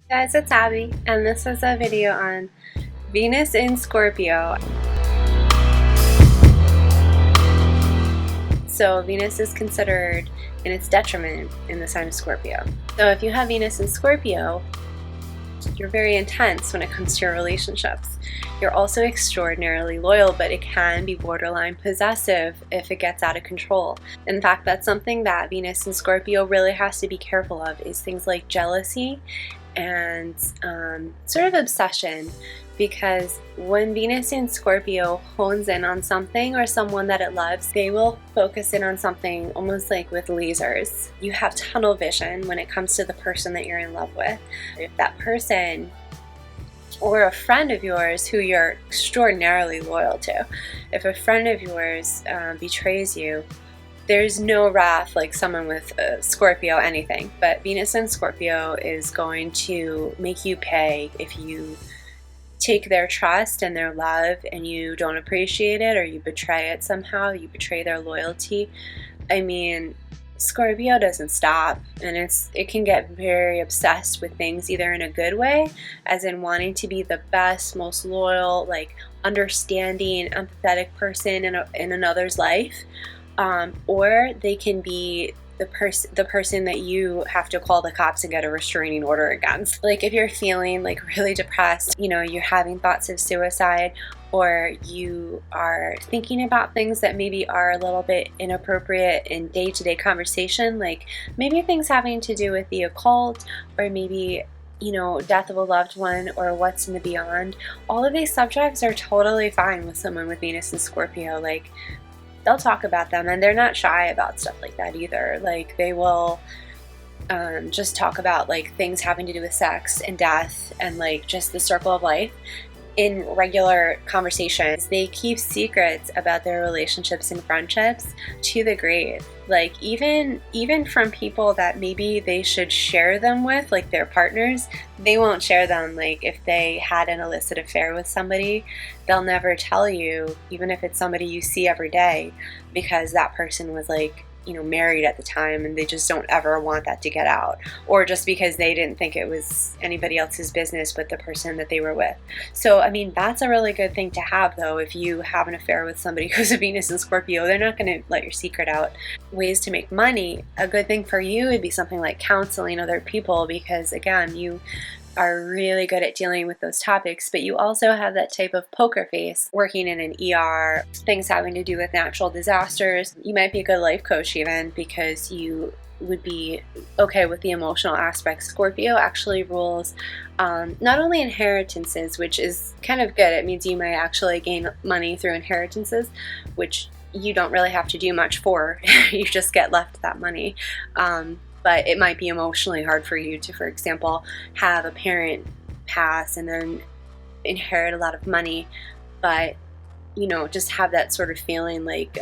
Guys, it's Abby, and this is a video on Venus in Scorpio. So Venus is considered in its detriment in the sign of Scorpio. So if you have Venus in Scorpio, you're very intense when it comes to your relationships. You're also extraordinarily loyal, but it can be borderline possessive if it gets out of control. In fact, that's something that Venus in Scorpio really has to be careful of, is things like jealousy and sort of obsession, because when Venus in Scorpio hones in on something or someone that it loves, they will focus in on something almost like with lasers. You have tunnel vision when it comes to the person that you're in love with. If that person or a friend of yours who you're extraordinarily loyal to, if a friend of yours betrays you, there's no wrath like someone with Scorpio anything, but Venus in Scorpio is going to make you pay if you take their trust and their love and you don't appreciate it, or you betray it somehow, you betray their loyalty. I mean, Scorpio doesn't stop, and it can get very obsessed with things, either in a good way, as in wanting to be the best, most loyal, like understanding, empathetic person in another's life, or they can be the person that you have to call the cops and get a restraining order against. Like if you're feeling like really depressed, you're having thoughts of suicide, or you are thinking about things that maybe are a little bit inappropriate in day-to-day conversation, like maybe things having to do with the occult, or maybe death of a loved one, or what's in the beyond. All of these subjects are totally fine with someone with Venus and Scorpio. Like, they'll talk about them, and they're not shy about stuff like that either. Like, they will just talk about like things having to do with sex and death and like just the circle of life in regular conversations. They keep secrets about their relationships and friendships to the grave. Like even from people that maybe they should share them with, like their partners, they won't share them. Like if they had an illicit affair with somebody, they'll never tell you, even if it's somebody you see every day, because that person was like married at the time, and they just don't ever want that to get out, or just because they didn't think it was anybody else's business but the person that they were with. So I mean, that's a really good thing to have, though. If you have an affair with somebody who's a Venus in Scorpio, they're not going to let your secret out. Ways to make money, a good thing for you would be something like counseling other people, because again, you are really good at dealing with those topics, but you also have that type of poker face, working in an ER, things having to do with natural disasters. You might be a good life coach even, because you would be okay with the emotional aspects. Scorpio actually rules not only inheritances, which is kind of good. It means you might actually gain money through inheritances, which you don't really have to do much for. You just get left that money. But it might be emotionally hard for you to, for example, have a parent pass and then inherit a lot of money, but just have that sort of feeling like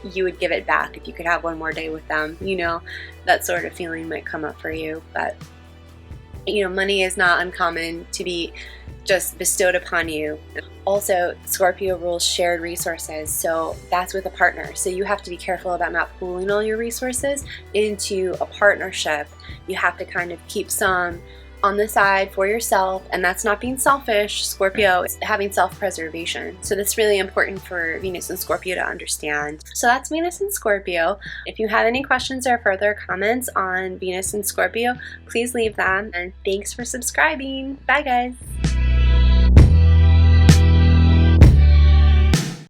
you would give it back if you could have one more day with them. That sort of feeling might come up for you. But money is not uncommon to be just bestowed upon you. Also, Scorpio rules shared resources, so that's with a partner. So you have to be careful about not pooling all your resources into a partnership. You have to kind of keep some on the side for yourself, and that's not being selfish. Scorpio is having self-preservation. So that's really important for Venus and Scorpio to understand. So that's Venus and Scorpio. If you have any questions or further comments on Venus and Scorpio, please leave them. And thanks for subscribing. Bye guys.